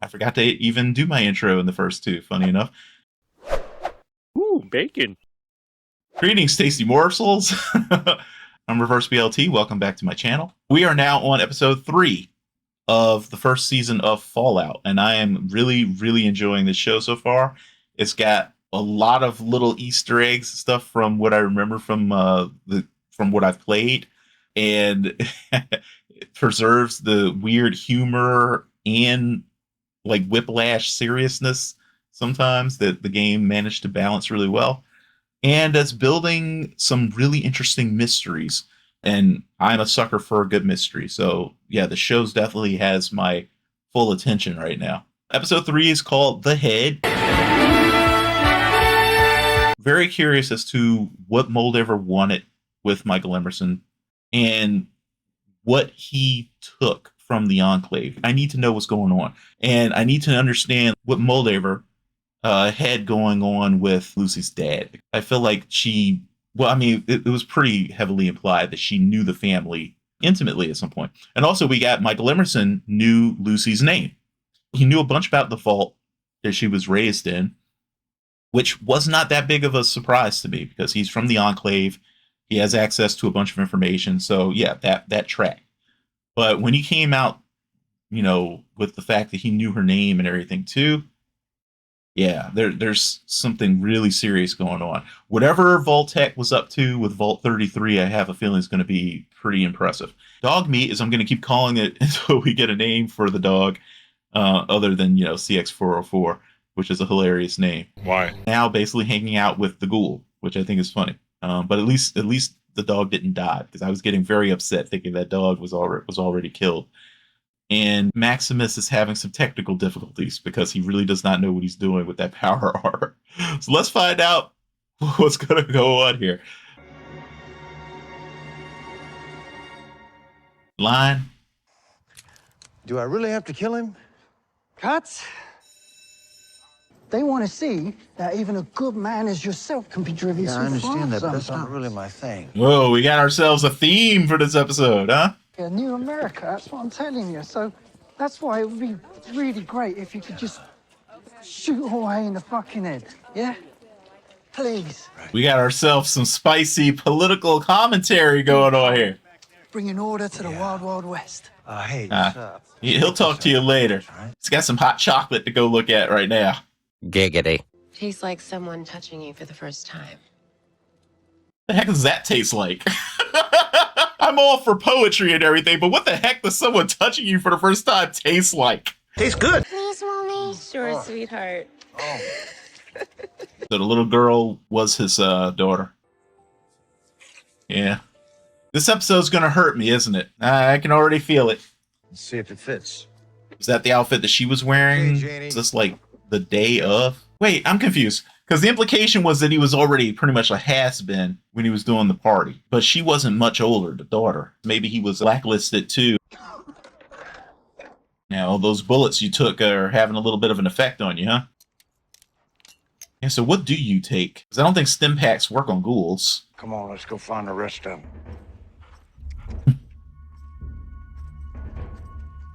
I forgot to even do my intro in the first two, funny enough. Ooh, bacon. Greetings, tasty morsels. I'm Reverse BLT. Welcome back to my channel. We are now on episode 3 of the first season of Fallout, and I am really enjoying this show so far. It's got a lot of little Easter eggs and stuff from what I remember from what I've played, and it preserves the weird humor and like whiplash seriousness sometimes that the game managed to balance really well. And it's building some really interesting mysteries. And I'm a sucker for a good mystery. So yeah, the show's definitely has my full attention right now. Episode 3 is called The Head. Very curious as to what Moldaver wanted with Michael Emerson and what he took from the Enclave. I need to know what's going on. And I need to understand what Moldaver had going on with Lucy's dad. I feel like she, well, I mean, it was pretty heavily implied that she knew the family intimately at some point. And also we got Michael Emerson knew Lucy's name. He knew a bunch about the vault that she was raised in, which was not that big of a surprise to me because he's from the Enclave. He has access to a bunch of information. So yeah, that tracked. But when he came out, you know, with the fact that he knew her name and everything too, yeah, there's something really serious going on. Whatever Vault-Tec was up to with Vault 33, I have a feeling is going to be pretty impressive. Dog meat is I'm going to keep calling it until we get a name for the dog, other than, you know, CX404, which is a hilarious name. Why? Now basically hanging out with the ghoul, which I think is funny. But at least the dog didn't die, because I was getting very upset thinking that dog was already killed. And Maximus is having some technical difficulties because he really does not know what he's doing with that power armor. So let's find out what's going to go on here. Line. Do I really have to kill him? Cuts? They want to see that even a good man as yourself can be driven Yeah, so I understand that, far but that's not sometimes. really my thing. Whoa, we got ourselves a theme for this episode, huh? Yeah, New America, that's what I'm telling you. So that's why it would be really great if you could just shoot away in the fucking head, yeah? Please. We got ourselves some spicy political commentary going on here. Bringing order to the wild, wild west. Hey, what's up? He'll talk to you later. He's got some hot chocolate to go look at right now. Giggity. Tastes like someone touching you for the first time. The heck does that taste like? I'm all for poetry and everything, but what the heck does someone touching you for the first time taste like? Tastes good. Please, mommy. Sure, sweetheart. Oh. So the little girl was his daughter. Yeah. This episode's gonna hurt me, isn't it? I can already feel it. Let's see if it fits. Is that the outfit that she was wearing? Hey, Janie. Is this like the day of? Wait, I'm confused. Because the implication was that he was already pretty much a has-been when he was doing the party. But she wasn't much older, the daughter. Maybe he was blacklisted too. Now, those bullets you took are having a little bit of an effect on you, huh? Yeah, so what do you take? Because I don't think stim packs work on ghouls. Come on, let's go find the rest of them.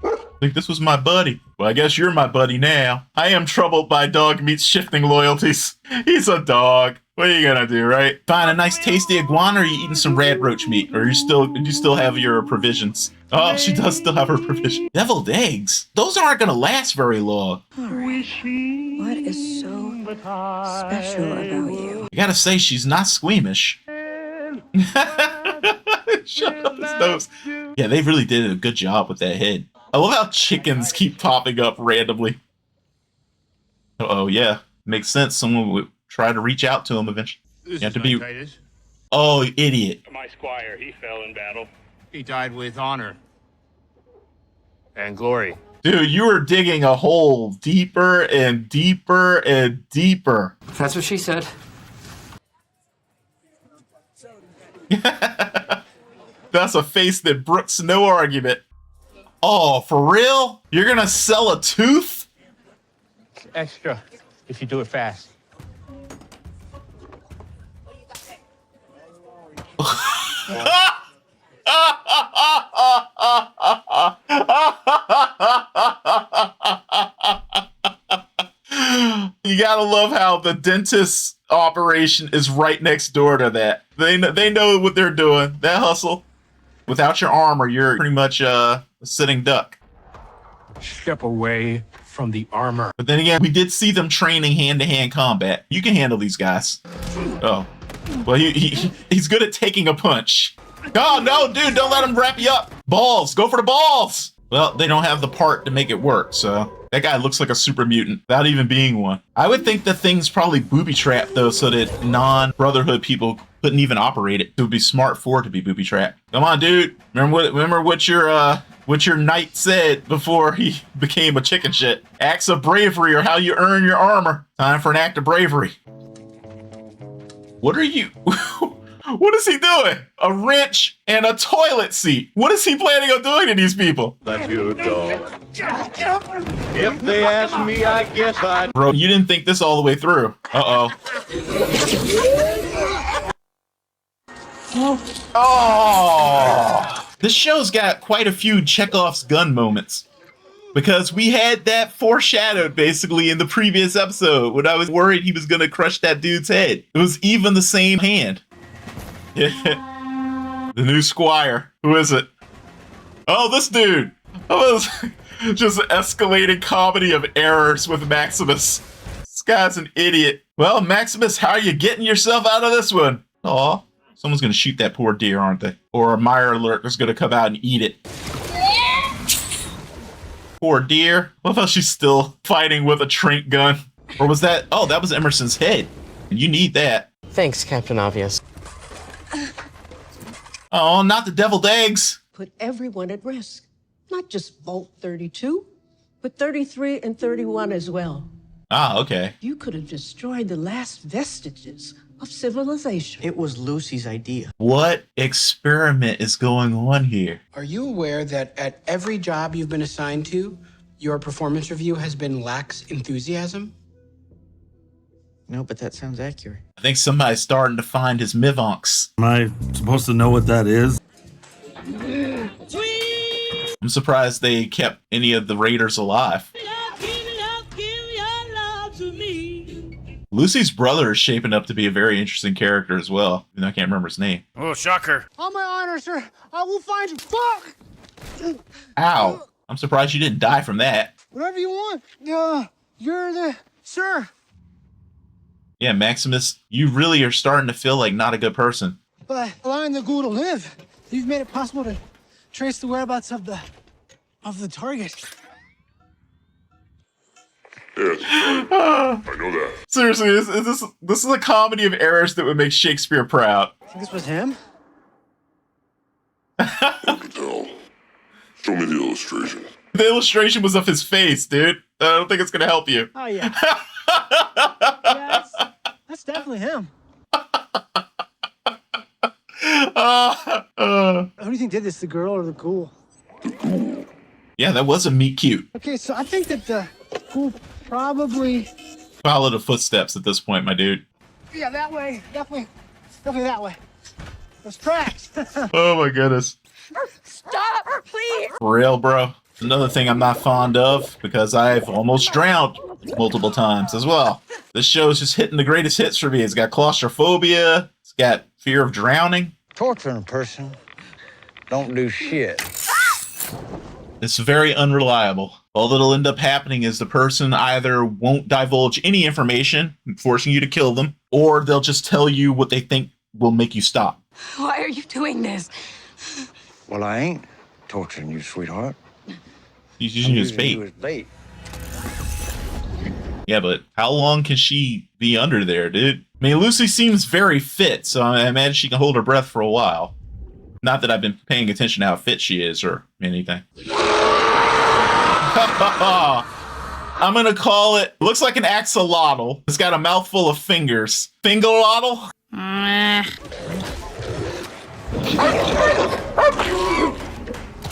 I think this was my buddy. Well, I guess you're my buddy now. I am troubled by dog meat's shifting loyalties. He's a dog. What are you gonna do, right? Find a nice tasty iguana, or are you eating some rad roach meat? Or do you still have your provisions? Oh, she does still have her provision. Deviled eggs? Those aren't gonna last very long. What is so special about you? I gotta say, she's not squeamish. Shut up his nose. Yeah, they really did a good job with that head. I love how chickens keep popping up randomly. Oh yeah, makes sense. Someone would try to reach out to him eventually. This You have is to be- my Titus. Oh, idiot. My squire, he fell in battle. He died with honor and glory. Dude, you were digging a hole deeper and deeper and deeper. That's what she said. That's a face that brooks no argument. Oh, for real? You're gonna sell a tooth? Extra if you do it fast. Dude, You gotta love how the dentist operation is right next door to that. They know what they're doing. That hustle. Without your armor, you're pretty much a sitting duck. Step away from the armor. But then again, we did see them training hand-to-hand combat. You can handle these guys. Oh. Well, he's good at taking a punch. Oh, no, dude, don't let him wrap you up. Balls. Go for the balls. Well, they don't have the part to make it work, so that guy looks like a super mutant without even being one. I would think the thing's probably booby-trapped, though, so that non-Brotherhood people couldn't even operate it. It would be smart for it to be booby-trapped. Come on, dude. Remember what your knight said before he became a chicken shit. Acts of bravery are how you earn your armor. Time for an act of bravery. What are you... What is he doing? A wrench and a toilet seat. What is he planning on doing to these people? That's you, dog. If they ask me, I guess I'd... Bro, you didn't think this all the way through. Uh-oh. Oh! This show's got quite a few Chekhov's gun moments. Because we had that foreshadowed, basically, in the previous episode when I was worried he was going to crush that dude's head. It was even the same hand. The new squire. Who is it? Oh, this dude. Oh, this just escalating comedy of errors with Maximus. This guy's an idiot. Well, Maximus, how are you getting yourself out of this one? Aw, someone's gonna shoot that poor deer, aren't they? Or a mire alert is gonna come out and eat it. Poor deer. I love how she's still fighting with a trank gun. Or was that? Oh, that was Emerson's head. You need that. Thanks, Captain Obvious. Oh, not the deviled eggs. Put everyone at risk. Not just Vault 32, but 33 and 31 as well. Ah, okay. You could have destroyed the last vestiges of civilization. It was Lucy's idea. What experiment is going on here? Are you aware that at every job you've been assigned to, your performance review has been lax enthusiasm? No, but that sounds accurate. I think somebody's starting to find his Mivonks. Am I supposed to know what that is? I'm surprised they kept any of the raiders alive. Lucy's brother is shaping up to be a very interesting character as well. Even though I can't remember his name. Oh, shocker. On my honor, sir, I will find you. Fuck! Ow. I'm surprised you didn't die from that. Whatever you want. You're the... Sir. Yeah, Maximus, you really are starting to feel like not a good person. By allowing the ghoul to live, you've made it possible to trace the whereabouts of the target. Yes, I know that. Seriously, this is a comedy of errors that would make Shakespeare proud. Think this was him? No. Show me the illustration. The illustration was of his face, dude. I don't think it's gonna help you. Oh, yeah. Yeah, that's definitely him. Who do you think did this, the girl or the ghoul? The ghoul. Yeah, that was a meet cute. Okay, so I think that the ghoul probably... Follow the footsteps at this point, my dude. Yeah, that way. Definitely that way. Those tracks. Oh my goodness. Stop, please. For real, bro. Another thing I'm not fond of, because I've almost drowned multiple times as well. This show's just hitting the greatest hits for me. It's got claustrophobia. It's got fear of drowning. Torturing a person don't do shit. It's very unreliable. All that'll end up happening is the person either won't divulge any information, forcing you to kill them, or they'll just tell you what they think will make you stop. Why are you doing this? Well, I ain't torturing you, sweetheart. He's using you as bait. You as bait. Yeah, but how long can she be under there, dude? I mean, Lucy seems very fit, so I imagine she can hold her breath for a while. Not that I've been paying attention to how fit she is or anything. I'm gonna call it, looks like an axolotl. It's got a mouthful of fingers. Fingerlotl?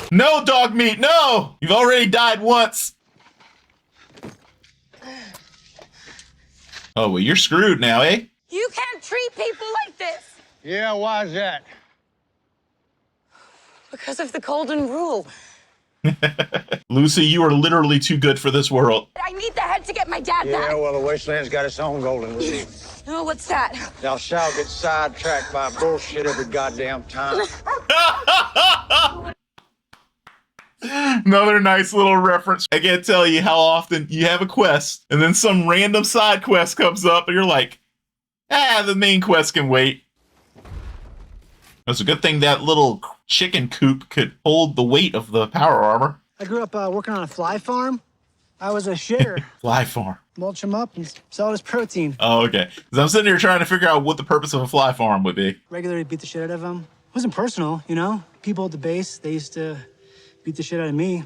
No, dog meat, no! You've already died once. Oh, well, you're screwed now, eh? You can't treat people like this. Yeah, why's that? Because of the golden rule. Lucy, you are literally too good for this world. I need the head to get my dad Yeah, back. well, the wasteland's got its own golden rule. Oh, what's that? Thou shalt get sidetracked by bullshit every goddamn time. Another nice little reference. I can't tell you how often you have a quest and then some random side quest comes up and you're like, the main quest can wait. It's a good thing that little chicken coop could hold the weight of the power armor. I grew up working on a fly farm. I was a shitter. Fly farm. Mulch them up and sell it as protein. Oh, okay. Because I'm sitting here trying to figure out what the purpose of a fly farm would be. Regularly beat the shit out of them. It wasn't personal, you know? People at the base, they used to beat the shit out of me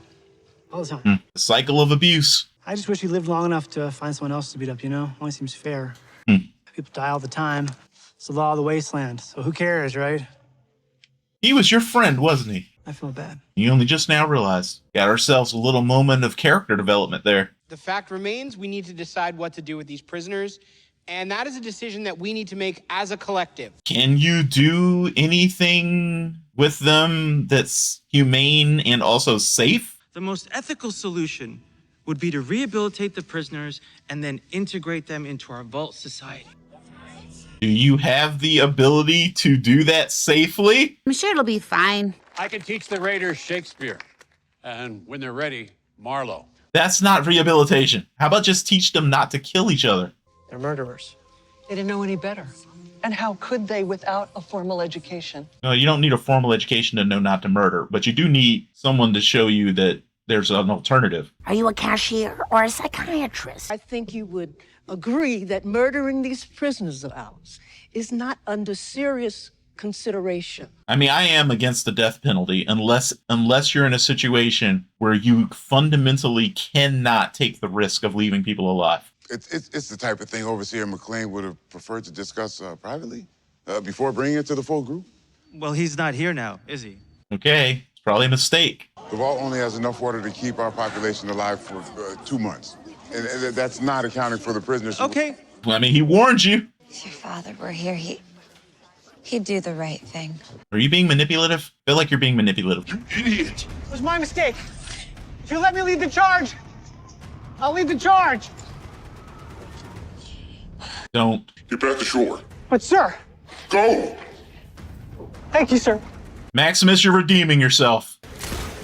all the time. The cycle of abuse. I just wish we lived long enough to find someone else to beat up, you know? Only seems fair. People die all the time. It's the law of the wasteland, so who cares, right? He was your friend, wasn't he? I feel bad. You only just now realized. Got ourselves a little moment of character development there. The fact remains we need to decide what to do with these prisoners, and that is a decision that we need to make as a collective. Can you do anything with them that's humane and also safe? The most ethical solution would be to rehabilitate the prisoners and then integrate them into our vault society. Do you have the ability to do that safely? I'm sure it'll be fine. I can teach the Raiders Shakespeare. And when they're ready, Marlowe. That's not rehabilitation. How about just teach them not to kill each other? They're murderers. They didn't know any better. And how could they without a formal education? No, you don't need a formal education to know not to murder, but you do need someone to show you that there's an alternative. Are you a cashier or a psychiatrist? I think you would agree that murdering these prisoners of ours is not under serious consideration. I mean, I am against the death penalty unless you're in a situation where you fundamentally cannot take the risk of leaving people alive. It's the type of thing Overseer McLean would have preferred to discuss privately before bringing it to the full group. Well, he's not here now, is he? Okay, it's probably a mistake. The vault only has enough water to keep our population alive for 2 months. And that's not accounting for the prisoners. Okay. Well, I mean, he warned you. If your father were here, he'd do the right thing. Are you being manipulative? I feel like you're being manipulative. Idiot! It was my mistake. If you let me lead the charge, I'll lead the charge. Don't. Get back to shore. But, sir. Go! Thank you, sir. Maximus, you're redeeming yourself.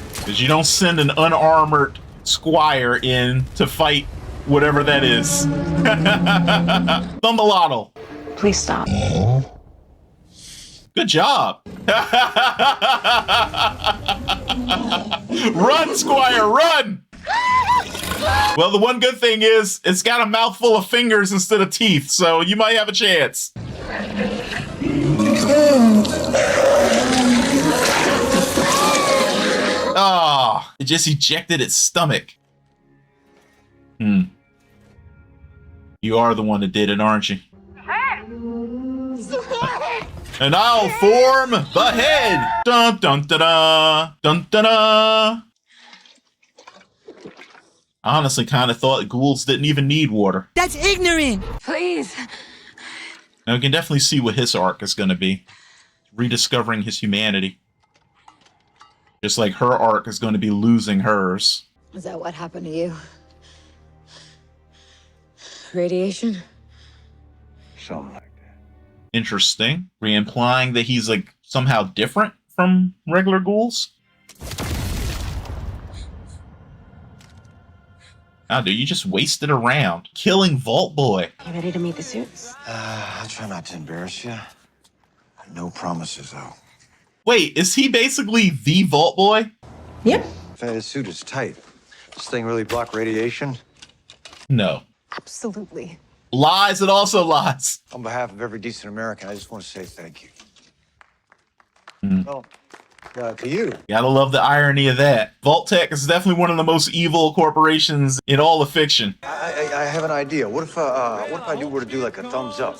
Because you don't send an unarmored squire in to fight whatever that is. Thumbalato. Please stop. Good job. Run, squire, run! Well, the one good thing is it's got a mouthful of fingers instead of teeth, so you might have a chance. Oh, it just ejected its stomach. You are the one that did it, aren't you? And I'll form the head. Dun dun da da dun da da. I honestly kind of thought ghouls didn't even need water. That's ignorant. Please. Now we can definitely see what his arc is going to be. Rediscovering his humanity. Just like her arc is going to be losing hers. Is that what happened to you? Radiation? Something like that. Interesting. Re-implying that he's like somehow different from regular ghouls. Oh, dude, you just wasted around. Killing Vault Boy. You ready to meet the suits? I'll try not to embarrass you. No promises, though. Wait, is he basically the Vault Boy? Yep. This suit is tight. This thing really block radiation? No. Absolutely. Lies, it also lies. On behalf of every decent American, I just want to say thank you. Well, to you. Gotta love the irony of that. Vault Tech is definitely one of the most evil corporations in all of fiction. I have an idea. What if I were to do like a thumbs up?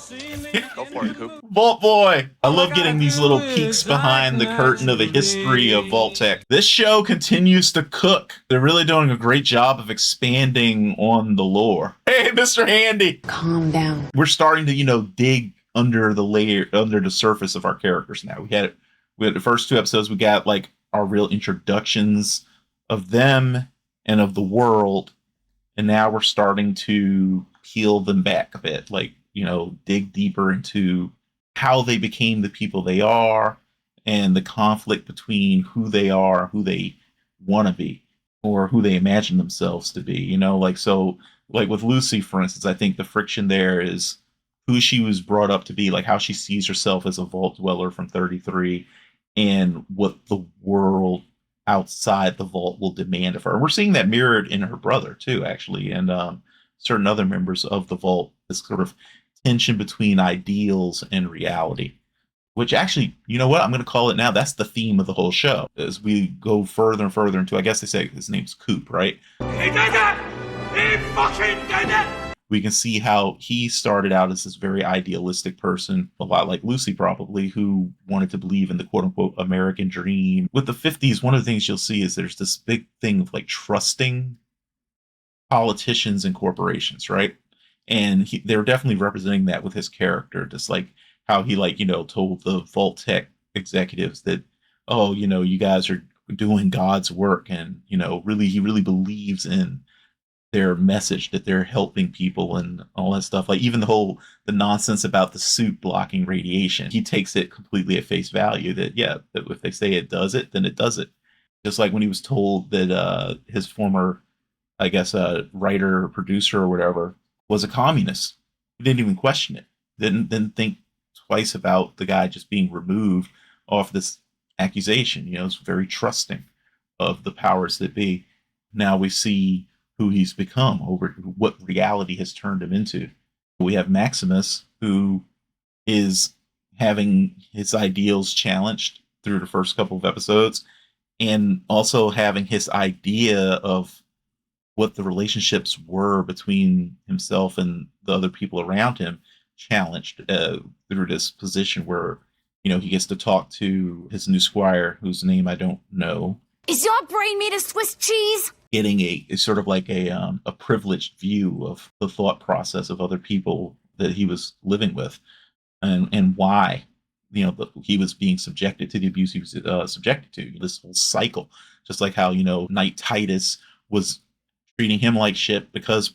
Go for it, Coop. Vault Boy! I love getting these little peeks behind the curtain of the history of Vault Tech. This show continues to cook. They're really doing a great job of expanding on the lore. Hey, Mr. Handy! Calm down. We're starting to, dig under the surface of our characters now. We had the first 2 episodes, we got like our real introductions of them and of the world. And now we're starting to peel them back a bit, like, dig deeper into how they became the people they are and the conflict between who they are, who they want to be, or who they imagine themselves to be, like with Lucy, for instance. I think the friction there is who she was brought up to be, like how she sees herself as a vault dweller from 33 and what the world outside the vault will demand of her. And we're seeing that mirrored in her brother too, actually, and certain other members of the vault. This sort of tension between ideals and reality, which actually, you know what, I'm going to call it now. That's the theme of the whole show as we go further and further into, I guess they say his name's Coop, right? He did it! He fucking did it! We can see how he started out as this very idealistic person, a lot like Lucy probably, who wanted to believe in the quote unquote American dream. With the 50s, one of the things you'll see is there's this big thing of like trusting politicians and corporations, right? And they were definitely representing that with his character, just like how he told the Vault Tech executives that, oh, you guys are doing God's work, and he really believes in their message, that they're helping people and all that stuff. Like even the nonsense about the suit blocking radiation, he takes it completely at face value that that if they say it does it, then it does it. Just like when he was told that his former, I guess, writer or producer or whatever was a communist, he didn't even question it. Didn't think twice about the guy just being removed off this accusation. It's very trusting of the powers that be. Now we see who he's become, over what reality has turned him into. We have Maximus, who is having his ideals challenged through the first couple of episodes, and also having his idea of what the relationships were between himself and the other people around him challenged through this position where, he gets to talk to his new squire, whose name I don't know. Is your brain made of Swiss cheese? Getting a sort of like a privileged view of the thought process of other people that he was living with, and why he was being subjected to the abuse he was subjected to. This whole cycle, just like how Knight Titus was treating him like shit because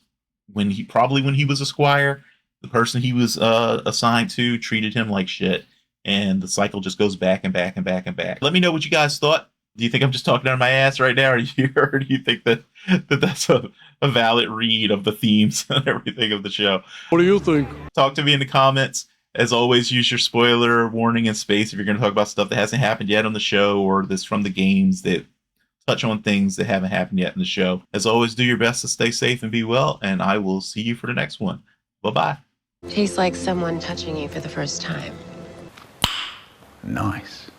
when he was a squire, the person he was assigned to treated him like shit, and the cycle just goes back and back and back and back. Let me know what you guys thought. Do you think I'm just talking out of my ass right now, or do you think that's a valid read of the themes and everything of the show? What do you think? Talk to me in the comments. As always, use your spoiler warning and space if you're going to talk about stuff that hasn't happened yet on the show, or that's from the games that touch on things that haven't happened yet in the show. As always, do your best to stay safe and be well, and I will see you for the next one. Bye-bye. Tastes like someone touching you for the first time. Nice.